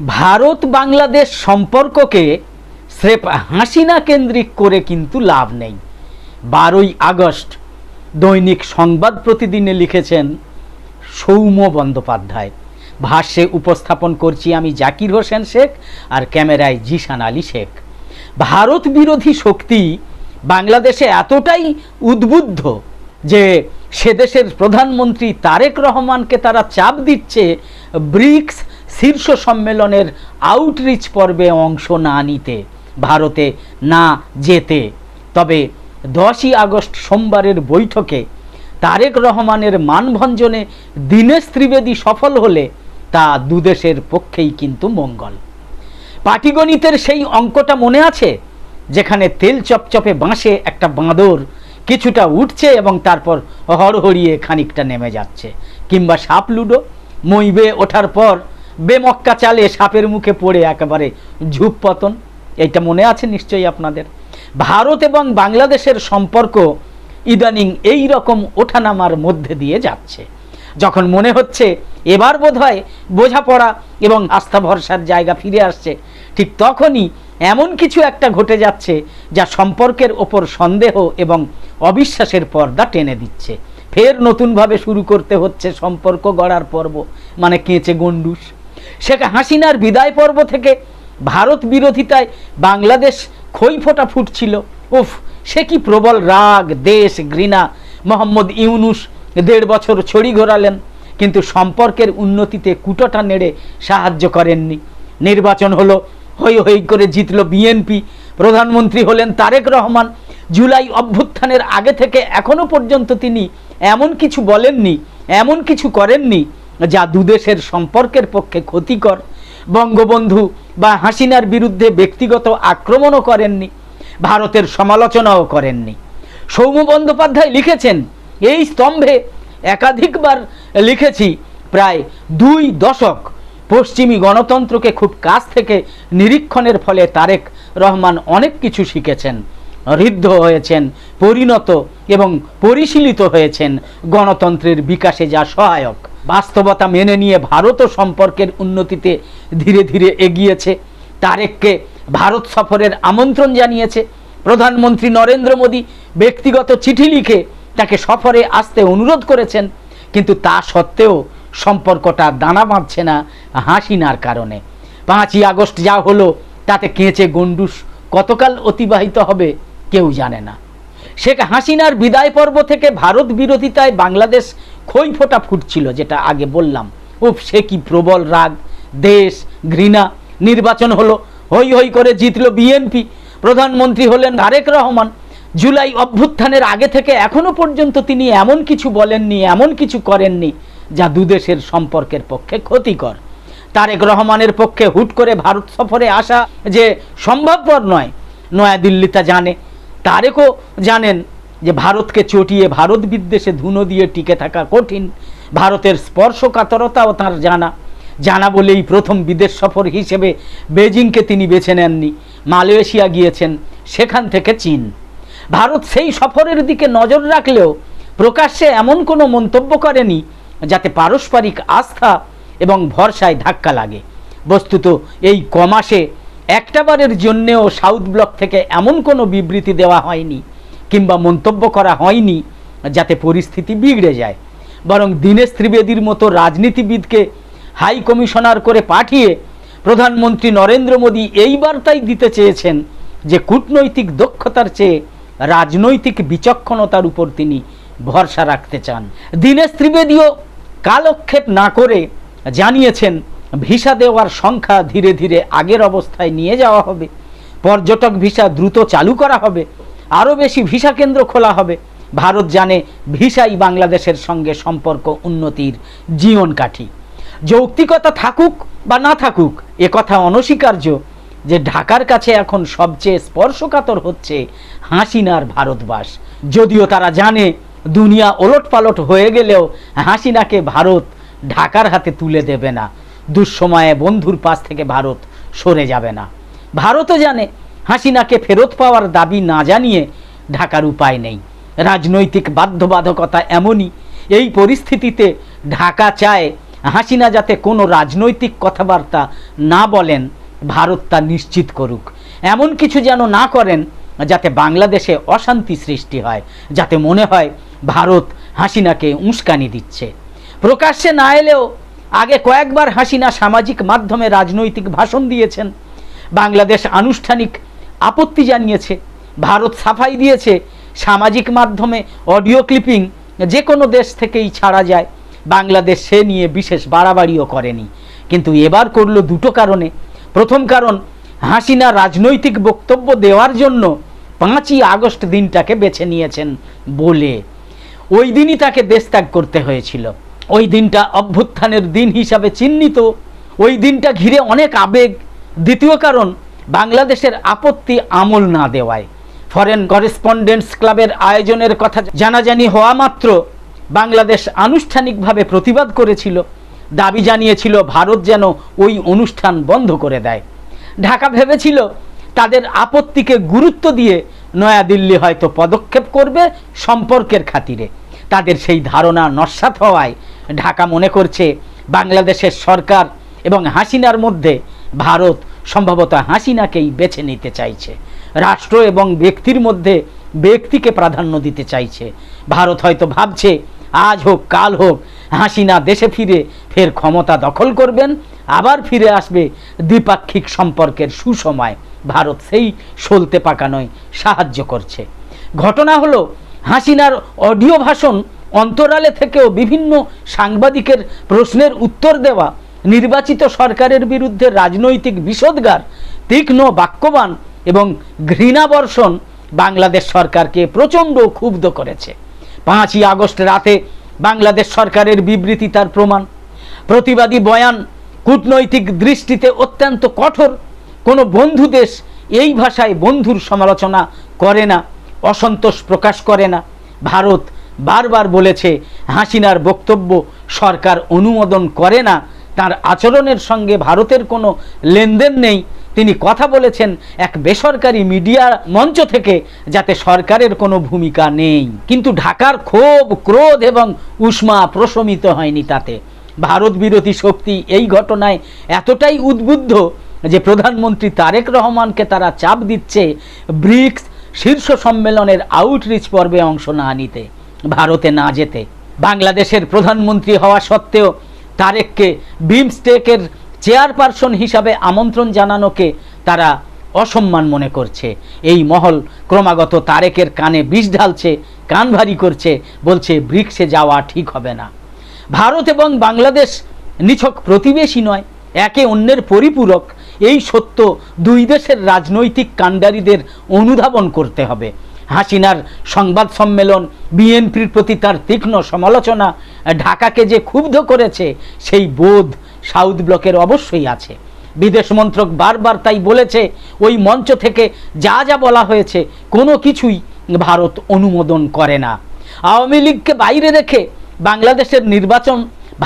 ভারত বাংলাদেশ সম্পর্ককে স্রেফ হাসিনা কেন্দ্রিক করে কিন্তু লাভ নেই। 12ই আগস্ট দৈনিক সংবাদ প্রতিদিনে লিখেছেন সৌম্য বন্দ্যোপাধ্যায়। ভাষ্যে উপস্থাপন করছি আমি জাকির হোসেন শেখ, আর ক্যামেরায় জিশান আলী শেখ। ভারত বিরোধী শক্তি বাংলাদেশে এতটাই উদ্বুদ্ধ যে সে দেশের প্রধানমন্ত্রী তারেক রহমানকে তারা চাপ দিচ্ছে ব্রিক্স শীর্ষ সম্মেলনের আউটরিচ পর্বে অংশ না নিতে, ভারতে না যেতে। তবে 10ই আগস্ট সোমবারের বৈঠকে তারেক রহমানের মানভঞ্জনে দীনেশ ত্রিবেদী সফল হলে তা দুদেশের পক্ষেই কিন্তু মঙ্গল। পাটিগণিতের সেই অঙ্কটা মনে আছে, যেখানে তেল চপচপে বাঁশে একটা বাঁদর কিছুটা উঠছে এবং তারপর হড়হড়িয়ে খানিকটা নেমে যাচ্ছে, কিংবা সাপ লুডো মই বেয়ে ওঠার পর বেমক্কা চালে সাপের মুখে পড়ে একেবারে ঝুপ পতন। এইটা মনে আছে নিশ্চয়ই আপনাদের। ভারত এবং বাংলাদেশের সম্পর্ক ইদানিং এই রকম ওঠানামার মধ্যে দিয়ে যাচ্ছে। যখন মনে হচ্ছে এবার বোধহয় বোঝাপড়া এবং আস্থা ভরসার জায়গা ফিরে আসছে, ঠিক তখনই এমন কিছু একটা ঘটে যাচ্ছে যা সম্পর্কের ওপর সন্দেহ এবং অবিশ্বাসের পর্দা টেনে দিচ্ছে। ফের নতুনভাবে শুরু করতে হচ্ছে সম্পর্ক গড়ার পর্ব, মানে কেঁচে গন্ডুস। শেখ হাসিনার বিদায় পর্ব থেকে ভারত বিরোধিতায় বাংলাদেশ খইফোঁটা ফুটছিল। উফ, সে কি প্রবল রাগ, দেশ ঘৃণা। মোহাম্মদ ইউনুস 1.5 বছর ছড়ি ঘোরালেন, কিন্তু সম্পর্কের উন্নতিতে কুটোটা নেড়ে সাহায্য করেননি। নির্বাচন হলো, হই হই করে জিতল বিএনপি, প্রধানমন্ত্রী হলেন তারেক রহমান। জুলাই অভ্যুত্থানের আগে থেকে এখনো পর্যন্ত তিনি এমন কিছু বলেননি, এমন কিছু করেননি যা দুদেশের সম্পর্কের পক্ষে ক্ষতিকর। বঙ্গবন্ধু বা হাসিনার বিরুদ্ধে ব্যক্তিগত আক্রমণও করেননি, ভারতের সমালোচনাও করেননি। সৌম্য বন্দ্যোপাধ্যায় লিখেছেন, এই স্তম্ভে একাধিকবার লিখেছি, প্রায় 2 দশক পশ্চিমী গণতন্ত্রকে খুব কাছ থেকে নিরীক্ষণের ফলে তারেক রহমান অনেক কিছু শিখেছেন, ঋদ্ধ হয়েছেন, পরিণত এবং পরিশীলিত হয়েছেন গণতন্ত্রের বিকাশে যা সহায়ক। বাস্তবতা মেনে নিয়ে ভারতও সম্পর্কের উন্নতিতে ধীরে ধীরে এগিয়েছে। তারেককে ভারত সফরের আমন্ত্রণ জানিয়েছে। প্রধানমন্ত্রী নরেন্দ্র মোদী ব্যক্তিগত চিঠি লিখে তাকে সফরে আসতে অনুরোধ করেছেন, কিন্তু তা সত্ত্বেও সম্পর্কটা দানা বাঁধছে না হাসিনার কারণে। 5ই আগস্ট যা হলো তাতে কেঁচে গন্ডুস কতকাল অতিবাহিত হবে কেউ জানে না। শেখ হাসিনার বিদায় পর্ব থেকে ভারত বিরোধিতায় বাংলাদেশ খইফোঁটা ফুটছিল, যেটা আগে বললাম। উফ, সে কি প্রবল রাগ, দেশ ঘৃণা। নির্বাচন হলো, হই হই করে জিতল বিএনপি, প্রধানমন্ত্রী হলেন তারেক রহমান। জুলাই অভ্যুত্থানের আগে থেকে এখনো পর্যন্ত তিনি এমন কিছু বলেননি, এমন কিছু করেননি যা দুদেশের সম্পর্কের পক্ষে ক্ষতিকর। তারেক রহমানের পক্ষে হুট করে ভারত সফরে আসা যে সম্ভবপর নয়, নয়াদিল্লি তা জানে। তারেকও জানেন যে ভারতকে চটিয়ে ভারত বিদ্বেষে ধুনো দিয়ে টিকে থাকা কঠিন। ভারতের স্পর্শকাতরতাও তাঁর জানা বলেই প্রথম বিদেশ সফর হিসেবে বেজিংকে তিনি বেছে নেননি। মালয়েশিয়া গিয়েছেন, সেখান থেকে চীন। ভারত সেই সফরের দিকে নজর রাখলেও প্রকাশ্যে এমন কোনো মন্তব্য করেনি যাতে পারস্পরিক আস্থা এবং ভরসায় ধাক্কা লাগে। বস্তুত এই কমাসে একটাবারের জন্যেও সাউথ ব্লক থেকে এমন কোনো বিবৃতি দেওয়া হয়নি কিংবা মন্তব্য করা হয়নি যাতে পরিস্থিতি বিগড়ে যায়। বরং দীনেশ ত্রিবেদীর মতো রাজনীতিবিদকে হাই কমিশনার করে পাঠিয়ে প্রধানমন্ত্রী নরেন্দ্র মোদী এই বার্তাই দিতে চেয়েছেন যে কূটনৈতিক দক্ষতার চেয়ে রাজনৈতিক বিচক্ষণতার উপর তিনি ভরসা রাখতে চান। দীনেশ ত্রিবেদীও কালক্ষেপ না করে জানিয়েছেন ভিসা দেওয়ার সংখ্যা ধীরে ধীরে আগের অবস্থায় নিয়ে যাওয়া হবে, পর্যটক ভিসা দ্রুত চালু করা হবে, আরও বেশি ভিসা কেন্দ্র খোলা হবে। ভারত জানে ভিসাই বাংলাদেশের সঙ্গে সম্পর্ক উন্নতির জীবনকাঠি। যৌক্তিকতা থাকুক বা না থাকুক, একথা অনস্বীকার্য যে ঢাকার কাছে এখন সবচেয়ে স্পর্শকাতর হচ্ছে হাসিনার ভারতবাস। যদিও তারা জানে দুনিয়া ওলটপালট হয়ে গেলেও হাসিনাকে ভারত ঢাকার হাতে তুলে দেবে না, দুঃসময়ে বন্ধুর পাশ থেকে ভারত সরে যাবে না। ভারতও জানে হাসিনাকে ফেরত পাওয়ার দাবি না জানিয়ে ঢাকার উপায় নেই। রাজনৈতিক বাধ্যবাধকতা এমনই, এই পরিস্থিতিতে ঢাকা চায় হাসিনা যাতে কোনো রাজনৈতিক কথাবার্তা না বলেন, ভারত তা নিশ্চিত করুক। এমন কিছু যেন না করেন যাতে বাংলাদেশে অশান্তি সৃষ্টি হয়, যাতে মনে হয় ভারত হাসিনাকে উস্কানি দিচ্ছে। প্রকাশ্যে না এলেও আগে কয়েকবার হাসিনা সামাজিক মাধ্যমে রাজনৈতিক ভাষণ দিয়েছেন। বাংলাদেশ আনুষ্ঠানিক আপত্তি জানিয়েছে, ভারত সাফাই দিয়েছে সামাজিক মাধ্যমে অডিও ক্লিপিং যে কোনো দেশ থেকেই ছাড়া যায়। বাংলাদেশ সে নিয়ে বিশেষ বাড়াবাড়িও করেনি, কিন্তু এবার করলো দুটো কারণে। প্রথম কারণ, হাসিনা রাজনৈতিক বক্তব্য দেওয়ার জন্য 5ই আগস্ট দিনটাকে বেছে নিয়েছেন বলে ওই দিনই তাকে দেশত্যাগ করতে হয়েছিল। ওই দিনটা অভ্যুত্থানের দিন হিসাবে চিহ্নিত, ওই দিনটা ঘিরে অনেক আবেগ। দ্বিতীয় কারণ, বাংলাদেশের আপত্তি আমল না দেওয়ায়। ফরেন করেসপন্ডেন্টস ক্লাবের আয়োজনের কথা জানাজানি হওয়া মাত্র বাংলাদেশ আনুষ্ঠানিকভাবে প্রতিবাদ করেছিল, দাবি জানিয়েছিল ভারত যেন ওই অনুষ্ঠান বন্ধ করে দেয়। ঢাকা ভেবেছিল তাদের আপত্তিকে গুরুত্ব দিয়ে নয়াদিল্লি হয়তো পদক্ষেপ করবে সম্পর্কের খাতিরে। তাদের সেই ধারণা নস্যাৎ হওয়ায় ঢাকা মনে করছে বাংলাদেশের সরকার এবং হাসিনার মধ্যে ভারত সম্ভবত হাসিনাকেই বেছে নিতে চাইছে। রাষ্ট্র এবং ব্যক্তির মধ্যে ব্যক্তিকে প্রাধান্য দিতে চাইছে। ভারত হয়তো ভাবছে আজ হোক কাল হোক হাসিনা দেশে ফিরে ফের ক্ষমতা দখল করবেন, আবার ফিরে আসবে দ্বিপাক্ষিক সম্পর্কের সুসময়। ভারত সেই সলতে পাকানোয় সাহায্য করছে। ঘটনা হলো, হাসিনার অডিও ভাষণ অন্তরালে থেকেও বিভিন্ন সাংবাদিকের প্রশ্নের উত্তর দেওয়া, নির্বাচিত সরকারের বিরুদ্ধে রাজনৈতিক বিষোদগার, তীক্ষ্ণ বাক্যবান এবং ঘৃণাবর্ষণ বাংলাদেশ সরকারকে প্রচণ্ড ক্ষুব্ধ করেছে। 5ই আগস্ট রাতে বাংলাদেশ সরকারের বিবৃতি তার প্রমাণ। প্রতিবাদী বয়ান কূটনৈতিক দৃষ্টিতে অত্যন্ত কঠোর। কোনো বন্ধু দেশ এই ভাষায় বন্ধুর সমালোচনা করে না, অসন্তোষ প্রকাশ করে না। ভারত বারবার বলেছে হাসিনার বক্তব্য সরকার অনুমোদন করে না, তার আচরণের সঙ্গে ভারতের কোনো লেনদেন নেই। তিনি কথা বলেছেন এক বেসরকারি মিডিয়া মঞ্চ থেকে, যাতে সরকারের কোনো ভূমিকা নেই। কিন্তু ঢাকার ক্ষোভ, ক্রোধ এবং উষ্মা প্রশমিত হয়নি তাতে। ভারত বিরোধী শক্তি এই ঘটনায় এতটাই উদ্বুদ্ধ যে প্রধানমন্ত্রী তারেক রহমানকে তারা চাপ দিচ্ছে ব্রিক্স শীর্ষ সম্মেলনের আউটরিচ পর্বে অংশ না নিতে, ভারতে না যেতে। বাংলাদেশের প্রধানমন্ত্রী হওয়া সত্ত্বেও তারেককে বিমস্টেকের চেয়ারপারসন হিসাবে আমন্ত্রণ জানানোকে তারা অসম্মান মনে করছে। এই মহল ক্রমাগত তারেকের কানে বিষ ঢালছে, কান ভারী করছে, বলছে ব্রিক্সে যাওয়া ঠিক হবে না। ভারত এবং বাংলাদেশ নিছক প্রতিবেশী নয়, একে অন্যের পরিপূরক। এই সত্য দুই দেশের রাজনৈতিক কাণ্ডারীদের অনুধাবন করতে হবে। হাসিনার সংবাদ সম্মেলন, বিএনপির প্রতি তার তীক্ষ্ণ সমালোচনা ঢাকাকে যে ক্ষুব্ধ করেছে, সেই বোধ সাউথ ব্লকের অবশ্যই আছে। বিদেশ মন্ত্রক বারবার তাই বলেছে, ওই মঞ্চ থেকে যা যা বলা হয়েছে কোনো কিছুই ভারত অনুমোদন করে না। আওয়ামী লীগকে বাইরে রেখে বাংলাদেশের নির্বাচন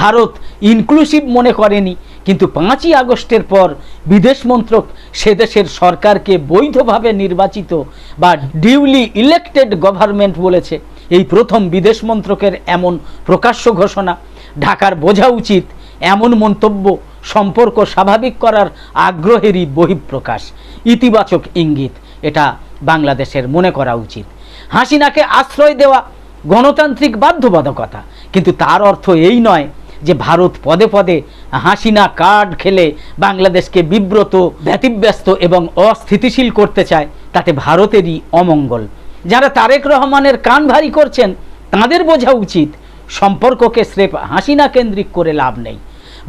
ভারত ইনক্লুসিভ মনে করেনি, কিন্তু 5ই আগস্টের পর বিদেশ মন্ত্রক সে দেশের সরকারকে বৈধভাবে নির্বাচিত বা ডিউলি ইলেক্টেড গভর্নমেন্ট বলেছে। এই প্রথম বিদেশ মন্ত্রকের এমন প্রকাশ্য ঘোষণা। ঢাকার বোঝা উচিত এমন মন্তব্য সম্পর্ক স্বাভাবিক করার আগ্রহেরই বহিঃপ্রকাশ, ইতিবাচক ইঙ্গিত। এটা বাংলাদেশের মনে করা উচিত। হাসিনাকে আশ্রয় দেওয়া গণতান্ত্রিক বাধ্যবাধকতা, কিন্তু তার অর্থ এই নয় যে ভারত পদে পদে হাসিনা কার্ড খেলে বাংলাদেশকে বিব্রত, ব্যতিব্যস্ত এবং অস্থিতিশীল করতে চায়। তাতে ভারতেরই অমঙ্গল। যারা তারেক রহমানের কান ভারী করছেন তাদের বোঝা উচিত সম্পর্ককে স্রেফ হাসিনা কেন্দ্রিক করে লাভ নেই।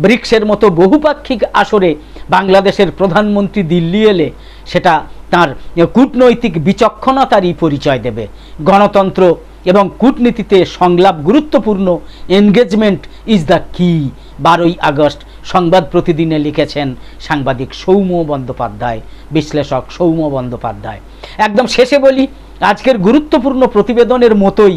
ব্রিক্সের মতো বহুপাক্ষিক আসরে বাংলাদেশের প্রধানমন্ত্রী দিল্লি এলে সেটা তার কূটনৈতিক বিচক্ষণতারই পরিচয় দেবে। গণতন্ত্র এবং কূটনীতিতে সংলাপ গুরুত্বপূর্ণ। এনগেজমেন্ট ইজ দ্য কি। 12ই আগস্ট সংবাদ প্রতিদিনে লিখেছেন সাংবাদিক সৌম্য বন্দ্যোপাধ্যায়, বিশ্লেষক সৌম্য বন্দ্যোপাধ্যায়। একদম শেষে বলি, আজকের গুরুত্বপূর্ণ প্রতিবেদনের মতোই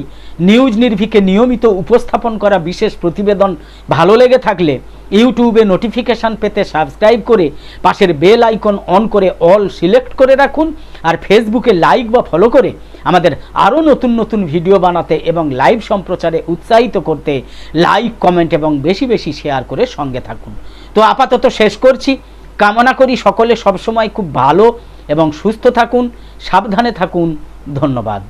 নিউজ নির্ভীকে নিয়মিত উপস্থাপন করা বিশেষ প্রতিবেদন ভালো লেগে থাকলে ইউটিউবে নোটিফিকেশান পেতে সাবস্ক্রাইব করে পাশের বেল আইকন অন করে অল সিলেক্ট করে রাখুন। আর ফেসবুকে লাইক বা ফলো করে আমাদের আরও নতুন নতুন ভিডিও বানাতে এবং লাইভ সম্প্রচারে উৎসাহিত করতে লাইক, কমেন্ট এবং বেশি বেশি শেয়ার করে সঙ্গে থাকুন। তো আপাতত শেষ করছি। কামনা করি সকলে সবসময় খুব ভালো এবং সুস্থ থাকুন, সাবধানে থাকুন। ধন্যবাদ।